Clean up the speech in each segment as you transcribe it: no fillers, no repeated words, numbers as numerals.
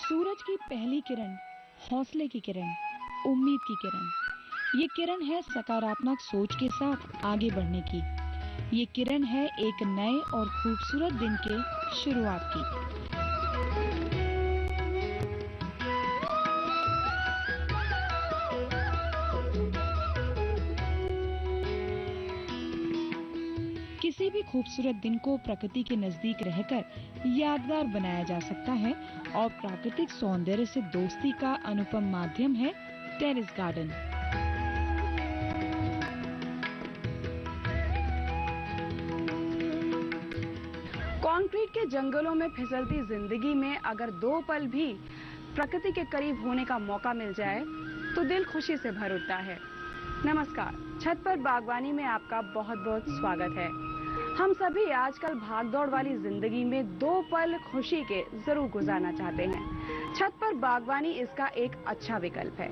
सूरज की पहली किरण, हौसले की किरण, उम्मीद की किरण। ये किरण है सकारात्मक सोच के साथ आगे बढ़ने की। ये किरण है एक नए और खूबसूरत दिन के शुरुआत की। किसी भी खूबसूरत दिन को प्रकृति के नजदीक रहकर यादगार बनाया जा सकता है और प्राकृतिक सौंदर्य से दोस्ती का अनुपम माध्यम है टेरेस गार्डन। कंक्रीट के जंगलों में फिसलती जिंदगी में अगर दो पल भी प्रकृति के करीब होने का मौका मिल जाए तो दिल खुशी से भर उठता है। नमस्कार, छत पर बागवानी में आपका बहुत बहुत स्वागत है। हम सभी आजकल भागदौड़ वाली जिंदगी में दो पल खुशी के जरूर गुजारना चाहते हैं। छत पर बागवानी इसका एक अच्छा विकल्प है।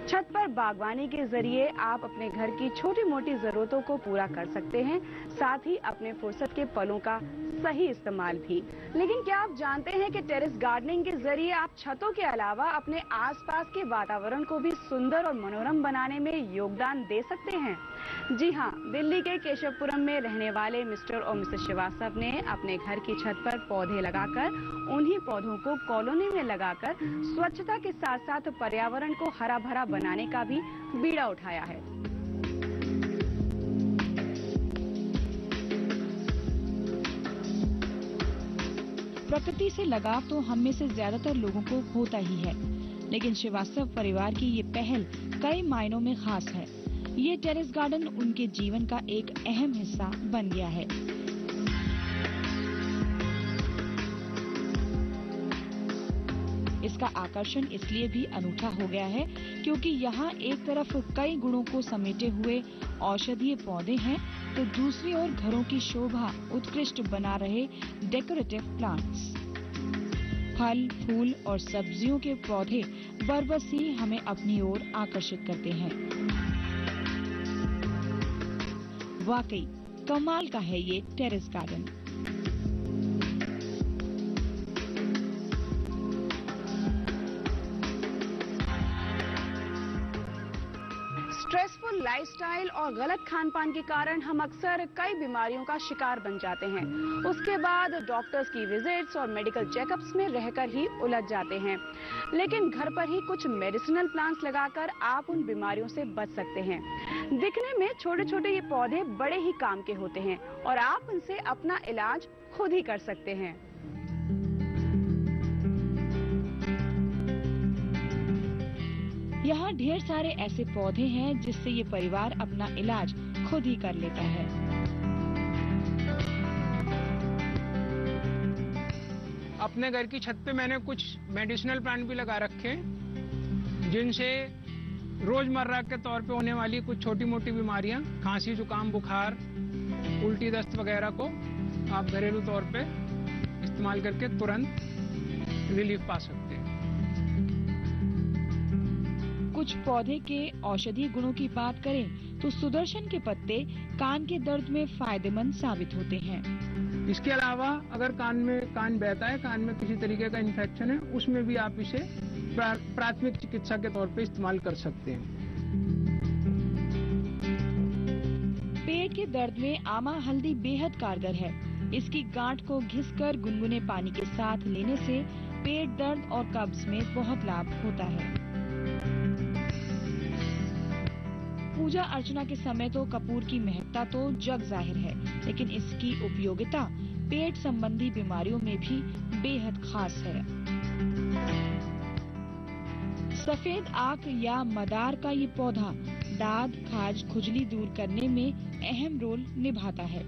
छत पर बागवानी के जरिए आप अपने घर की छोटी मोटी जरूरतों को पूरा कर सकते हैं, साथ ही अपने फुर्सत के पलों का सही इस्तेमाल भी। लेकिन क्या आप जानते हैं कि टेरेस गार्डनिंग के जरिए आप छतों के अलावा अपने आसपास के वातावरण को भी सुंदर और मनोरम बनाने में योगदान दे सकते हैं? जी हाँ, दिल्ली के केशवपुरम में रहने वाले मिस्टर और मिसेस श्रीवास्तव ने अपने घर की छत पर पौधे लगाकर उन्हीं पौधों को कॉलोनी में लगाकर स्वच्छता के साथ साथ पर्यावरण को हरा भरा बनाने का भी बीड़ा उठाया है। प्रकृति से लगाव तो हम में से ज्यादातर लोगों को होता ही है, लेकिन श्रीवास्तव परिवार की ये पहल कई मायनों में खास है। ये टेरेस गार्डन उनके जीवन का एक अहम हिस्सा बन गया है। इसका आकर्षण इसलिए भी अनूठा हो गया है क्योंकि यहाँ एक तरफ कई गुणों को समेटे हुए औषधीय पौधे हैं, तो दूसरी ओर घरों की शोभा उत्कृष्ट बना रहे डेकोरेटिव प्लांट्स। फल, फूल और सब्जियों के पौधे बरबस ही हमें अपनी ओर आकर्षित करते हैं। वाकई कमाल का है ये टेरेस गार्डन। स्ट्रेसफुल लाइफस्टाइल और गलत खान-पान के कारण हम अक्सर कई बीमारियों का शिकार बन जाते हैं। उसके बाद डॉक्टर्स की विजिट्स और मेडिकल चेकअप्स में रहकर ही उलझ जाते हैं। लेकिन घर पर ही कुछ मेडिसिनल प्लांट्स लगाकर आप उन बीमारियों से बच सकते हैं। दिखने में छोटे-छोटे ये पौधे बड़े ही काम के होते हैं और आप उनसे अपना इलाज खुद ही कर सकते हैं। यहाँ ढेर सारे ऐसे पौधे हैं जिससे ये परिवार अपना इलाज खुद ही कर लेता है। अपने घर की छत पे मैंने कुछ मेडिसिनल प्लांट भी लगा रखे हैं, जिनसे रोजमर्रा के तौर पे होने वाली कुछ छोटी मोटी बीमारियां, खांसी, जुकाम, बुखार, उल्टी, दस्त वगैरह को आप घरेलू तौर पे इस्तेमाल करके तुरंत रिलीफ पा सकते हैं। कुछ पौधे के औषधीय गुणों की बात करें तो सुदर्शन के पत्ते कान के दर्द में फायदेमंद साबित होते हैं। इसके अलावा अगर कान बहता है, कान में किसी तरीके का इन्फेक्शन है, उसमें भी आप इसे प्राथमिक चिकित्सा के तौर पे इस्तेमाल कर सकते हैं। पेट के दर्द में आमा हल्दी बेहद कारगर है। इसकी गांठ को घिसकर गुनगुने पानी के साथ लेने से पेट दर्द और कब्ज में बहुत लाभ होता है। पूजा अर्चना के समय तो कपूर की महत्ता तो जग जाहिर है, लेकिन इसकी उपयोगिता पेट संबंधी बीमारियों में भी बेहद खास है। सफेद आक या मदार का ये पौधा दाद, खाज, खुजली दूर करने में अहम रोल निभाता है।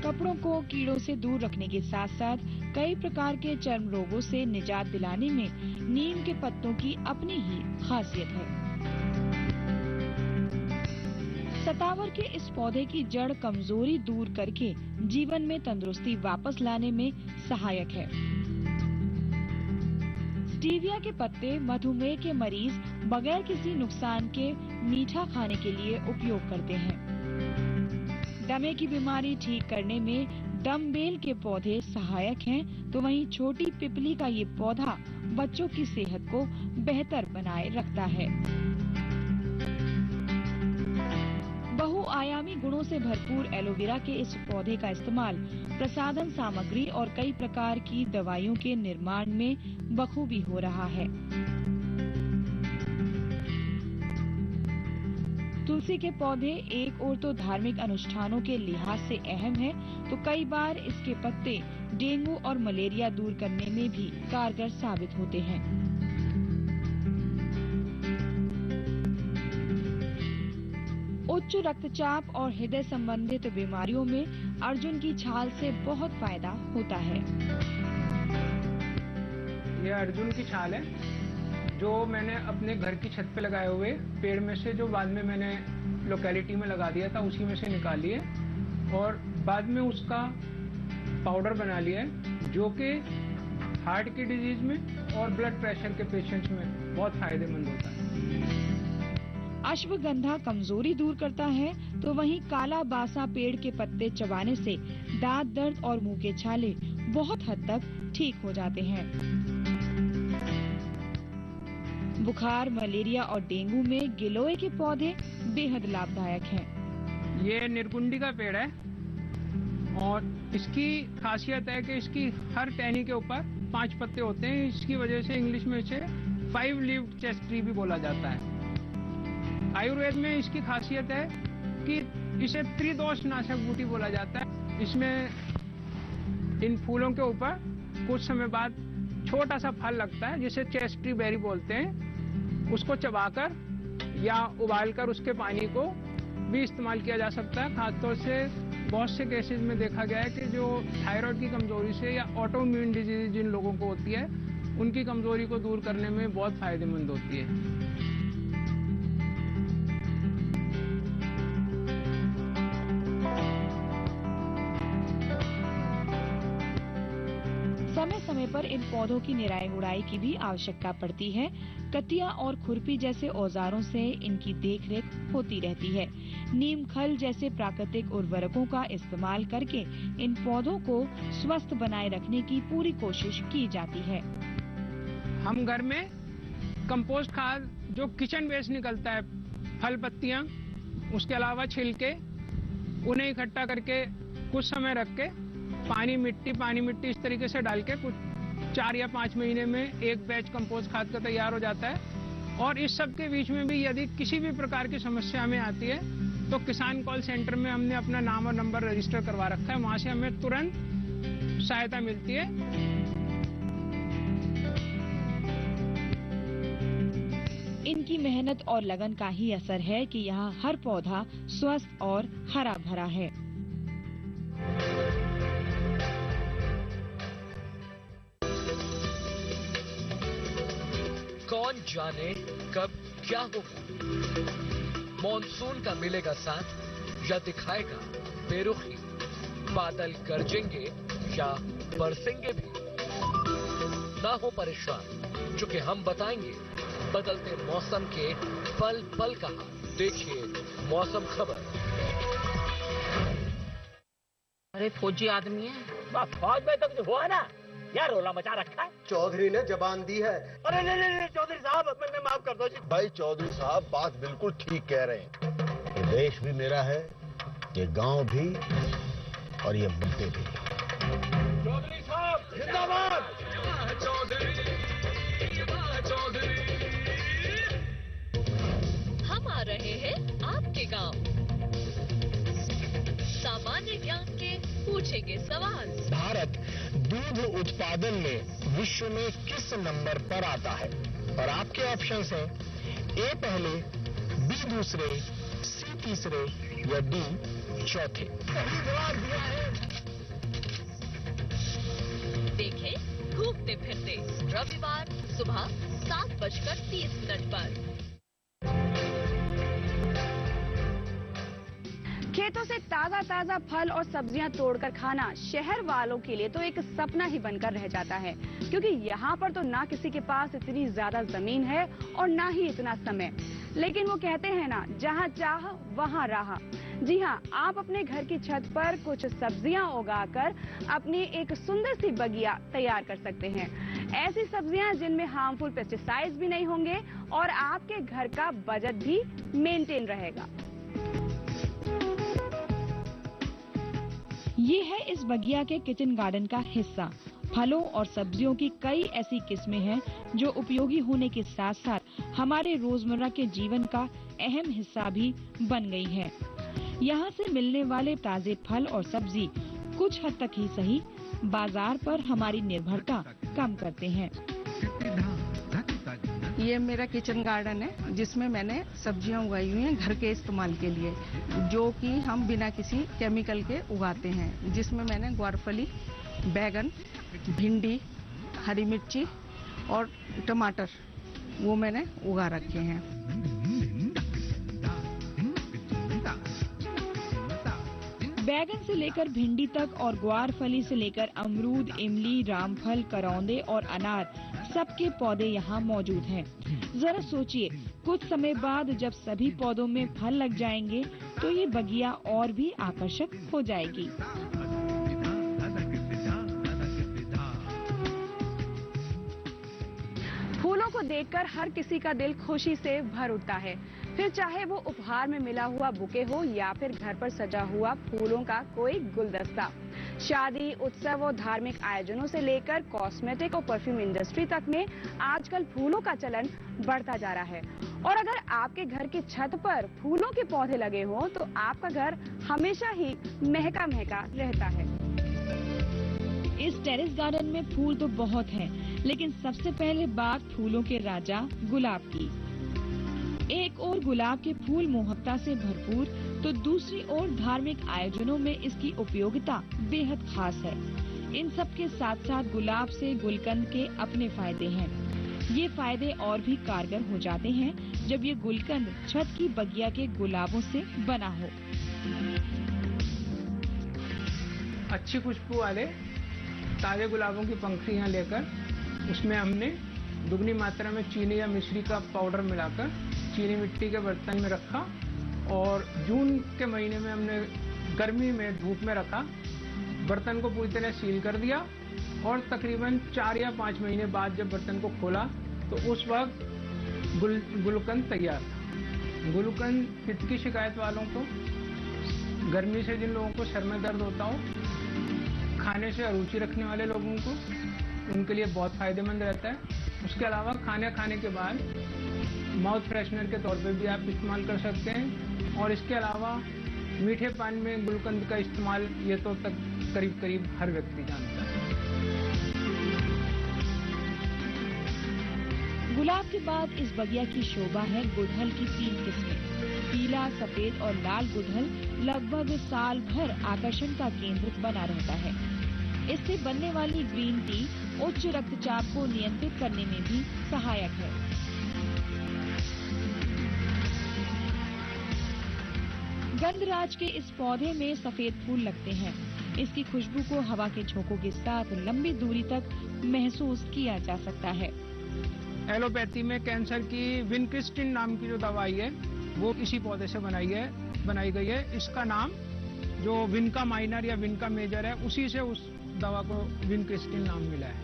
कपड़ों को कीड़ों से दूर रखने के साथ साथ कई प्रकार के चर्म रोगों से निजात दिलाने में नीम के पत्तों की अपनी ही खासियत है। सतावर के इस पौधे की जड़ कमजोरी दूर करके जीवन में तंदुरुस्ती वापस लाने में सहायक है। स्टीविया के पत्ते मधुमेह के मरीज बगैर किसी नुकसान के मीठा खाने के लिए उपयोग करते हैं। दमे की बीमारी ठीक करने में डमबेल के पौधे सहायक हैं, तो वहीं छोटी पिपली का ये पौधा बच्चों की सेहत को बेहतर बनाए रखता है। बहुआयामी गुणों से भरपूर एलोवेरा के इस पौधे का इस्तेमाल प्रसाधन सामग्री और कई प्रकार की दवाइयों के निर्माण में बखूबी हो रहा है। तुलसी के पौधे एक ओर तो धार्मिक अनुष्ठानों के लिहाज से अहम है, तो कई बार इसके पत्ते डेंगू और मलेरिया दूर करने में भी कारगर साबित होते हैं। उच्च रक्तचाप और हृदय संबंधित बीमारियों में अर्जुन की छाल से बहुत फायदा होता है। ये अर्जुन की छाल है जो मैंने अपने घर की छत पे लगाए हुए पेड़ में से, जो बाद में मैंने लोकेलिटी में लगा दिया था, उसी में से निकाली है और बाद में उसका पाउडर बना लिया है, जो कि हार्ट की डिजीज में और ब्लड प्रेशर के पेशेंट्स में बहुत फायदेमंद होता है। अश्वगंधा कमजोरी दूर करता है, तो वहीं काला बासा पेड़ के पत्ते चबाने से दांत दर्द और मुंह के छाले बहुत हद तक ठीक हो जाते हैं। बुखार, मलेरिया और डेंगू में गिलोय के पौधे बेहद लाभदायक हैं। ये निर्गुंडी का पेड़ है और इसकी खासियत है कि इसकी हर टहनी के ऊपर 5 पत्ते होते हैं। इसकी वजह से इंग्लिश में इसे 5 लीव्ड चेस्ट ट्री भी बोला जाता है। आयुर्वेद में इसकी खासियत है कि इसे त्रिदोष नाशक बूटी बोला जाता है। इसमें इन फूलों के ऊपर कुछ समय बाद छोटा सा फल लगता है, जिसे चेस्ट ट्री बेरी बोलते हैं। उसको चबाकर या उबालकर उसके पानी को भी इस्तेमाल किया जा सकता है। खासतौर से बहुत से केसेस में देखा गया है कि जो थायराइड की कमजोरी से या ऑटोइम्यून डिजीज जिन लोगों को होती है, उनकी कमजोरी को दूर करने में बहुत फायदेमंद होती है। समय समय पर इन पौधों की निराई गुड़ाई की भी आवश्यकता पड़ती है। कटिया और खुरपी जैसे औजारों से इनकी देखरेख होती रहती है। नीम खल जैसे प्राकृतिक उर्वरकों का इस्तेमाल करके इन पौधों को स्वस्थ बनाए रखने की पूरी कोशिश की जाती है। हम घर में कंपोस्ट खाद, जो किचन वेस्ट निकलता है, फल पत्तियां, उसके अलावा छिलके, उन्हें इकट्ठा करके कुछ समय रख के पानी मिट्टी इस तरीके से डाल के कुछ 4 या 5 महीने में एक बैच कंपोस्ट खाद का तैयार हो जाता है। और इस सब के बीच में भी यदि किसी भी प्रकार की समस्या हमें आती है तो किसान कॉल सेंटर में हमने अपना नाम और नंबर रजिस्टर करवा रखा है। वहां से हमें तुरंत सहायता मिलती है। इनकी मेहनत और लगन का ही असर है कि यहाँ हर पौधा स्वस्थ और हरा भरा है। कौन जाने कब क्या होगा। मॉनसून का मिलेगा साथ या दिखाएगा बेरुखी। बादल गरजेंगे या बरसेंगे भी। ना हो परेशान, चूंकि हम बताएंगे बदलते मौसम के पल पल का हाल। देखिए मौसम खबर। अरे फौजी आदमी है। फौज में तो कुछ हुआ ना, क्या रोला मचा रखा है। चौधरी ने जबान दी है। अरे नहीं चौधरी साहब, मैं माफ कर दो जी। भाई चौधरी साहब बात बिल्कुल ठीक कह रहे हैं। ये देश भी मेरा है, ये गांव भी और ये मुद्दे भी। चौधरी साहब जिंदाबाद। हम आ रहे हैं आपके गांव। सामान्य ज्ञान के पूछेंगे सवाल। भारत दूध उत्पादन में विश्व में किस नंबर पर आता है? और आपके ऑप्शंस हैं ए पहले, बी दूसरे, सी तीसरे या डी चौथे। सही जवाब दिया है। देखें घूमते फिरते रविवार सुबह 7:30 पर। खेतों से ताजा फल और सब्जियां तोड़कर खाना शहर वालों के लिए तो एक सपना ही बनकर रह जाता है, क्योंकि यहाँ पर तो ना किसी के पास इतनी ज्यादा जमीन है और ना ही इतना समय। लेकिन वो कहते हैं ना, जहाँ चाह वहाँ राह। जी हाँ, आप अपने घर की छत पर कुछ सब्जियां उगाकर अपनी एक सुंदर सी बगिया तैयार कर सकते हैं। ऐसी सब्जियां जिनमें हार्मफुल पेस्टिसाइड्स भी नहीं होंगे और आपके घर का बजट भी मेंटेन रहेगा। ये है इस बगिया के किचन गार्डन का हिस्सा। फलों और सब्जियों की कई ऐसी किस्में हैं जो उपयोगी होने के साथ साथ हमारे रोजमर्रा के जीवन का अहम हिस्सा भी बन गई हैं। यहाँ से मिलने वाले ताजे फल और सब्जी कुछ हद तक ही सही बाजार पर हमारी निर्भरता कम करते हैं। ये मेरा किचन गार्डन है जिसमें मैंने सब्जियां उगाई हुई हैं घर के इस्तेमाल के लिए, जो कि हम बिना किसी केमिकल के उगाते हैं। जिसमें मैंने ग्वारफली, बैगन, भिंडी, हरी मिर्ची और टमाटर वो मैंने उगा रखे हैं। बैगन से लेकर भिंडी तक और ग्वारफली से लेकर अमरूद, इमली, रामफल, करौंदे और अनार सबके पौधे यहाँ मौजूद हैं। जरा सोचिए, कुछ समय बाद जब सभी पौधों में फल लग जाएंगे तो ये बगिया और भी आकर्षक हो जाएगी। फूलों को देखकर हर किसी का दिल खुशी से भर उठता है, फिर चाहे वो उपहार में मिला हुआ बुके हो या फिर घर पर सजा हुआ फूलों का कोई गुलदस्ता। शादी, उत्सव और धार्मिक आयोजनों से लेकर कॉस्मेटिक और परफ्यूम इंडस्ट्री तक में आजकल फूलों का चलन बढ़ता जा रहा है। और अगर आपके घर की छत पर फूलों के पौधे लगे हों तो आपका घर हमेशा ही महका महका रहता है। इस टेरेस गार्डन में फूल तो बहुत हैं, लेकिन सबसे पहले बात फूलों के राजा गुलाब की। एक ओर गुलाब के फूल मोहकता से भरपूर तो दूसरी ओर धार्मिक आयोजनों में इसकी उपयोगिता बेहद खास है। इन सब के साथ साथ गुलाब से गुलकंद के अपने फायदे हैं। ये फायदे और भी कारगर हो जाते हैं जब ये गुलकंद छत की बगिया के गुलाबों से बना हो। अच्छी खुशबू वाले ताजे गुलाबों की पंखुड़ियां लेकर उसमें हमने दुगनी मात्रा में चीनी या मिश्री का पाउडर मिलाकर चीनी मिट्टी के बर्तन में रखा और जून के महीने में हमने गर्मी में धूप में रखा, बर्तन को पूरी तरह सील कर दिया और तकरीबन 4 या 5 महीने बाद जब बर्तन को खोला तो उस वक्त गुलकंद तैयार था। गुलकंद पित्त की शिकायत वालों को, गर्मी से जिन लोगों को सर में दर्द होता हो, खाने से अरुचि रखने वाले लोगों को, उनके लिए बहुत फायदेमंद रहता है। उसके अलावा खाने के बाद माउथ फ्रेशनर के तौर पे भी आप इस्तेमाल कर सकते हैं। और इसके अलावा मीठे पानी में गुलकंद का इस्तेमाल ये तो तक करीब हर व्यक्ति जानता है। गुलाब के बाद इस बगिया की शोभा है गुड़हल की 3 किस्में। पीला, सफेद और लाल गुड़हल लगभग साल भर आकर्षण का केंद्र बना रहता है। इससे बनने वाली ग्रीन टी उच्च रक्तचाप को नियंत्रित करने में भी सहायक है। गंधराज के इस पौधे में सफेद फूल लगते हैं। इसकी खुशबू को हवा के झोंकों के साथ लंबी दूरी तक महसूस किया जा सकता है। एलोपैथी में कैंसर की विनक्रिस्टिन नाम की जो दवाई है वो इसी पौधे से बनाई गई है। इसका नाम जो विनका माइनर या विनका मेजर है उसी से उस दवा को विनक्रिस्टिन नाम मिला है।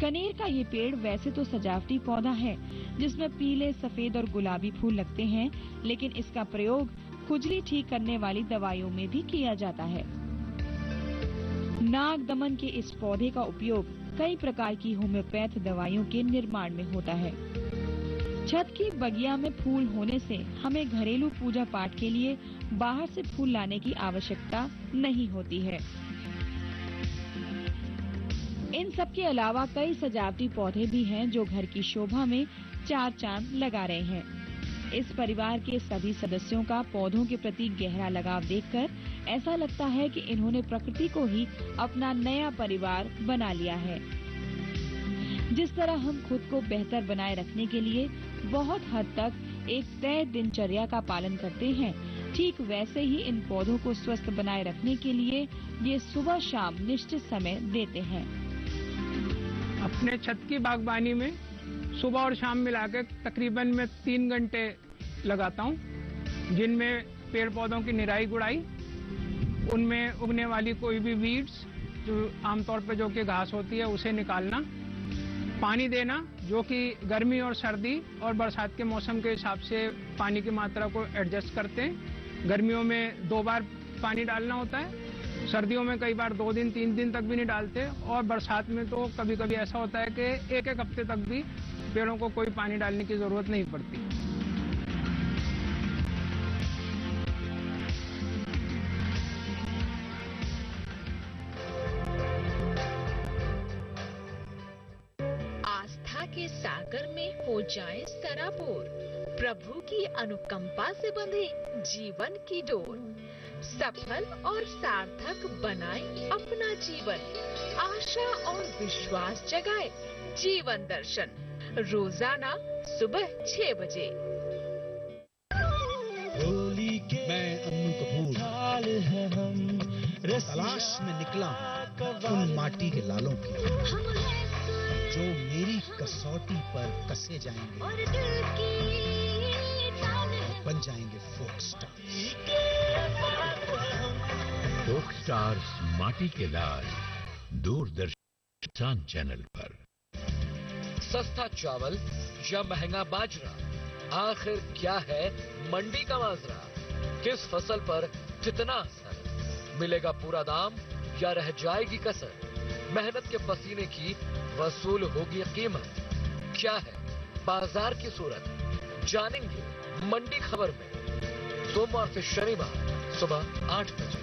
कनेर का ये पेड़ वैसे तो सजावटी पौधा है जिसमें पीले, सफेद और गुलाबी फूल लगते हैं, लेकिन इसका प्रयोग खुजली ठीक करने वाली दवाइयों में भी किया जाता है। नाग दमन के इस पौधे का उपयोग कई प्रकार की होम्योपैथ दवाइयों के निर्माण में होता है। छत की बगिया में फूल होने से हमें घरेलू पूजा पाठ के लिए बाहर से फूल लाने की आवश्यकता नहीं होती है। इन सब के अलावा कई सजावटी पौधे भी हैं जो घर की शोभा में 4 चांद लगा रहे हैं। इस परिवार के सभी सदस्यों का पौधों के प्रति गहरा लगाव देखकर ऐसा लगता है कि इन्होंने प्रकृति को ही अपना नया परिवार बना लिया है। जिस तरह हम खुद को बेहतर बनाए रखने के लिए बहुत हद तक एक तय दिनचर्या का पालन करते हैं, ठीक वैसे ही इन पौधों को स्वस्थ बनाए रखने के लिए ये सुबह शाम निश्चित समय देते हैं। अपने छत की बागबानी में सुबह और शाम मिलाकर तकरीबन मैं 3 घंटे लगाता हूँ, जिनमें पेड़ पौधों की निराई गुड़ाई, उनमें उगने वाली कोई भी वीड्स जो आमतौर पे जो कि घास होती है उसे निकालना, पानी देना जो कि गर्मी और सर्दी और बरसात के मौसम के हिसाब से पानी की मात्रा को एडजस्ट करते हैं। गर्मियों में 2 बार पानी डालना होता है, सर्दियों में कई बार 2 दिन 3 दिन तक भी नहीं डालते, और बरसात में तो कभी कभी ऐसा होता है कि एक हफ्ते तक भी पेड़ों को कोई पानी डालने की जरूरत नहीं पड़ती। आस्था के सागर में हो जाए सराबोर, प्रभु की अनुकंपा से बंधे जीवन की डोर, सफल और सार्थक बनाए अपना जीवन, आशा और विश्वास जगाए जीवन दर्शन, रोजाना सुबह 6 बजे। मैं अन्नू कपूर तलाश में निकला हूँ उन माटी के लालों की जो मेरी कसौटी पर कसे जाएंगे और बन जाएंगे फोक स्टार्स माटी के लाल, दूरदर्शन चैनल पर। सस्ता चावल या महंगा बाजरा, आखिर क्या है मंडी का माजरा? किस फसल पर कितना असर? मिलेगा पूरा दाम या रह जाएगी कसर? मेहनत के पसीने की वसूल होगी कीमत? क्या है बाजार की सूरत? जानेंगे मंडी खबर में, सोमवार से शनिवार सुबह 8 बजे।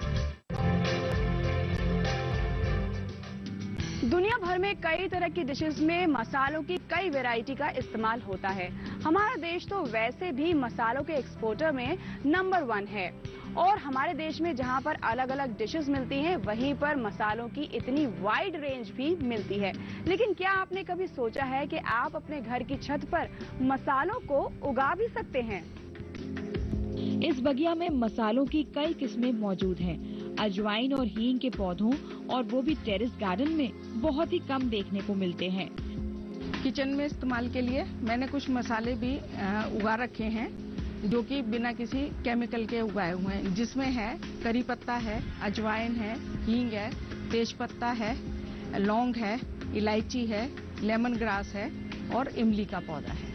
दुनिया भर में कई तरह की डिशेस में मसालों की कई वैरायटी का इस्तेमाल होता है। हमारा देश तो वैसे भी मसालों के एक्सपोर्टर में नंबर 1 है, और हमारे देश में जहां पर अलग अलग डिशेस मिलती हैं, वहीं पर मसालों की इतनी वाइड रेंज भी मिलती है। लेकिन क्या आपने कभी सोचा है कि आप अपने घर की छत पर मसालों को उगा भी सकते हैं? इस बगिया में मसालों की कई किस्में मौजूद हैं। अजवाइन और हींग के पौधों, और वो भी टेरेस गार्डन में बहुत ही कम देखने को मिलते हैं। किचन में इस्तेमाल के लिए मैंने कुछ मसाले भी उगा रखे हैं जो कि बिना किसी केमिकल के उगाए हुए हैं, जिसमें है करी पत्ता है, अजवाइन है, हींग है, तेज पत्ता है, लौंग है, इलायची है, लेमन ग्रास है और इमली का पौधा है।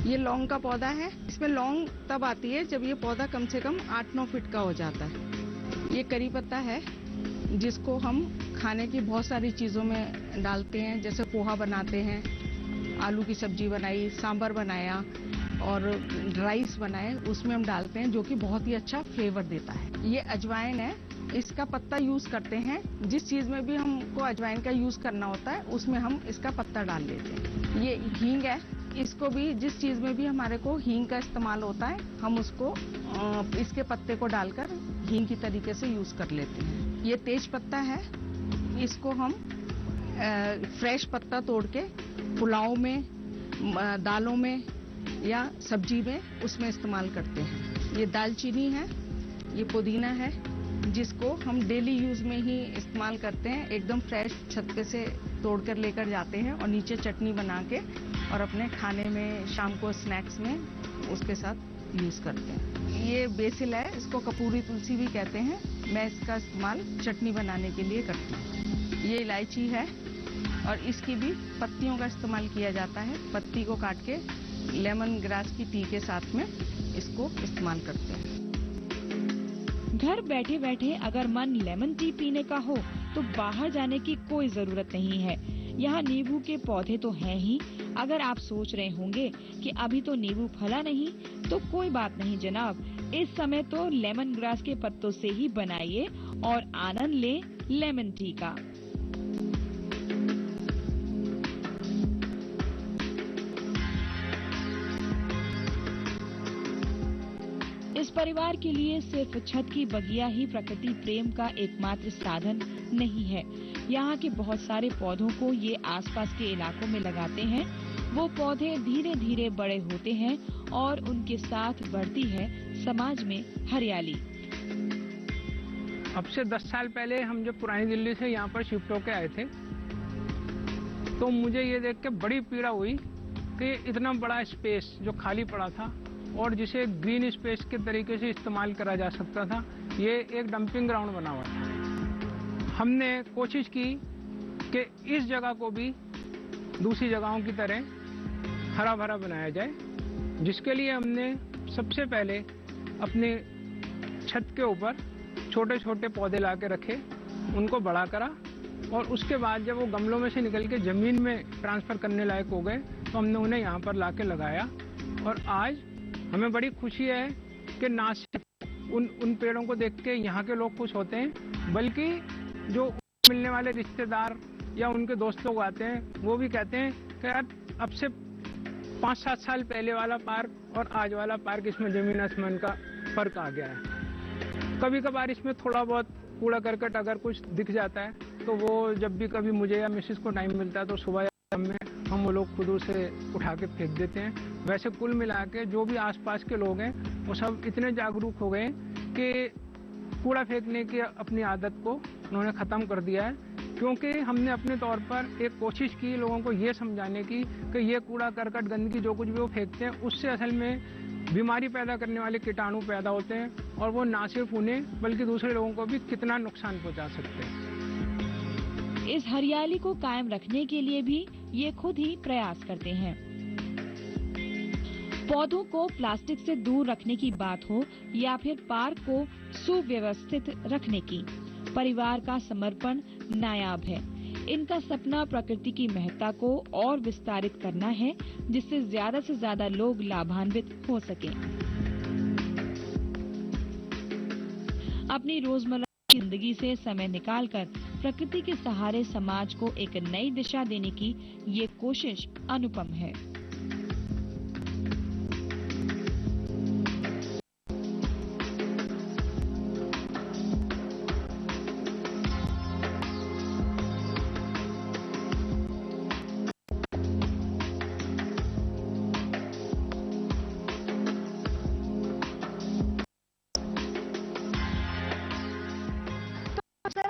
ये लौंग का पौधा है। इसमें लौंग तब आती है जब ये पौधा कम से कम 8-9 फीट का हो जाता है। ये करी पत्ता है जिसको हम खाने की बहुत सारी चीज़ों में डालते हैं, जैसे पोहा बनाते हैं, आलू की सब्जी बनाई, सांभर बनाया और राइस बनाए, उसमें हम डालते हैं, जो कि बहुत ही अच्छा फ्लेवर देता है। ये अजवाइन है, इसका पत्ता यूज़ करते हैं। जिस चीज़ में भी हमको अजवाइन का यूज़ करना होता है उसमें हम इसका पत्ता डाल लेते हैं। ये हींग है, इसको भी जिस चीज़ में भी हमारे को हींग का इस्तेमाल होता है हम उसको इसके पत्ते को डालकर हींग की तरीके से यूज़ कर लेते हैं। ये तेज पत्ता है, इसको हम फ्रेश पत्ता तोड़ के पुलाव में, दालों में या सब्जी में उसमें इस्तेमाल करते हैं। ये दालचीनी है, ये पुदीना है जिसको हम डेली यूज़ में ही इस्तेमाल करते हैं। एकदम फ्रेश छत पे से तोड़ कर लेकर जाते हैं और नीचे चटनी बना के और अपने खाने में, शाम को स्नैक्स में उसके साथ यूज़ करते हैं। ये बेसिल है, इसको कपूरी तुलसी भी कहते हैं। मैं इसका इस्तेमाल चटनी बनाने के लिए करती हूँ। ये इलायची है और इसकी भी पत्तियों का इस्तेमाल किया जाता है। पत्ती को काट के लेमन ग्रास की टी के साथ में इसको इस्तेमाल करते हैं। घर बैठे बैठे अगर मन लेमन टी पीने का हो तो बाहर जाने की कोई जरूरत नहीं है। यहाँ नींबू के पौधे तो हैं ही। अगर आप सोच रहे होंगे कि अभी तो नींबू फला नहीं, तो कोई बात नहीं जनाब, इस समय तो लेमन ग्रास के पत्तों से ही बनाइए और आनंद लें लेमन टी का। इस परिवार के लिए सिर्फ छत की बगिया ही प्रकृति प्रेम का एकमात्र साधन नहीं है। यहाँ के बहुत सारे पौधों को ये आसपास के इलाकों में लगाते हैं। वो पौधे धीरे धीरे बड़े होते हैं और उनके साथ बढ़ती है समाज में हरियाली। अब से 10 साल पहले हम जब पुरानी दिल्ली से यहाँ पर शिफ्ट होके आए थे, तो मुझे ये देख के बड़ी पीड़ा हुई कि इतना बड़ा स्पेस जो खाली पड़ा था और जिसे ग्रीन स्पेस के तरीके से इस्तेमाल करा जा सकता था, ये एक डंपिंग ग्राउंड बना हुआ था। हमने कोशिश की कि इस जगह को भी दूसरी जगहों की तरह हरा भरा बनाया जाए, जिसके लिए हमने सबसे पहले अपने छत के ऊपर छोटे छोटे पौधे ला के रखे, उनको बड़ा करा और उसके बाद जब वो गमलों में से निकल के ज़मीन में ट्रांसफ़र करने लायक हो गए तो हमने उन्हें यहाँ पर ला के लगाया। और आज हमें बड़ी खुशी है कि ना सिर्फ उन पेड़ों को देख के यहाँ के लोग खुश होते हैं, बल्कि जो मिलने वाले रिश्तेदार या उनके दोस्त लोग आते हैं वो भी कहते हैं कि यार अब से 5-7 साल पहले वाला पार्क और आज वाला पार्क, इसमें ज़मीन आसमान का फ़र्क आ गया है। कभी कभार इसमें थोड़ा बहुत कूड़ा करकट अगर कुछ दिख जाता है तो वो जब भी कभी मुझे या मिसेस को टाइम मिलता है तो सुबह या शाम में हम वो लोग खुद उसे उठा के फेंक देते हैं। वैसे कुल मिला के जो भी आसपास के लोग हैं वो सब इतने जागरूक हो गए कि कूड़ा फेंकने की अपनी आदत को उन्होंने ख़त्म कर दिया है, क्योंकि हमने अपने तौर पर एक कोशिश की लोगों को ये समझाने की कि ये कूड़ा करकट गंदगी जो कुछ भी वो फेंकते हैं उससे असल में बीमारी पैदा करने वाले कीटाणु पैदा होते हैं और वो ना सिर्फ उन्हें बल्कि दूसरे लोगों को भी कितना नुकसान पहुंचा सकते हैं। इस हरियाली को कायम रखने के लिए भी ये खुद ही प्रयास करते हैं। पौधों को प्लास्टिक से दूर रखने की बात हो या फिर पार्क को सुव्यवस्थित रखने की, परिवार का समर्पण नायाब है। इनका सपना प्रकृति की महत्ता को और विस्तारित करना है, जिससे ज्यादा से ज्यादा लोग लाभान्वित हो सकें। अपनी रोजमर्रा की जिंदगी से समय निकालकर प्रकृति के सहारे समाज को एक नई दिशा देने की ये कोशिश अनुपम है।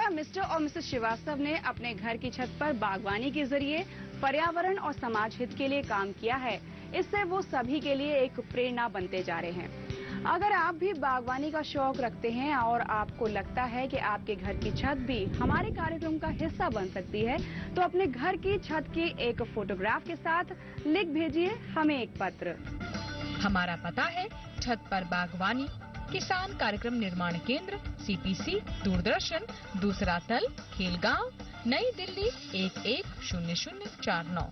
मिस्टर और मिसेस श्रीवास्तव ने अपने घर की छत पर बागवानी के जरिए पर्यावरण और समाज हित के लिए काम किया है। इससे वो सभी के लिए एक प्रेरणा बनते जा रहे हैं। अगर आप भी बागवानी का शौक रखते हैं और आपको लगता है कि आपके घर की छत भी हमारे कार्यक्रम का हिस्सा बन सकती है, तो अपने घर की छत की एक फोटोग्राफ के साथ लिख भेजिए हमें एक पत्र। हमारा पता है छत पर बागवानी, किसान कार्यक्रम निर्माण केंद्र, CPC, दूरदर्शन, दूसरा तल, खेलगांव, नई दिल्ली 110049।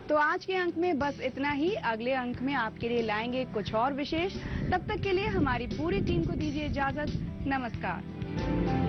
तो आज के अंक में बस इतना ही। अगले अंक में आपके लिए लाएंगे कुछ और विशेष। तब तक के लिए हमारी पूरी टीम को दीजिए इजाजत। नमस्कार।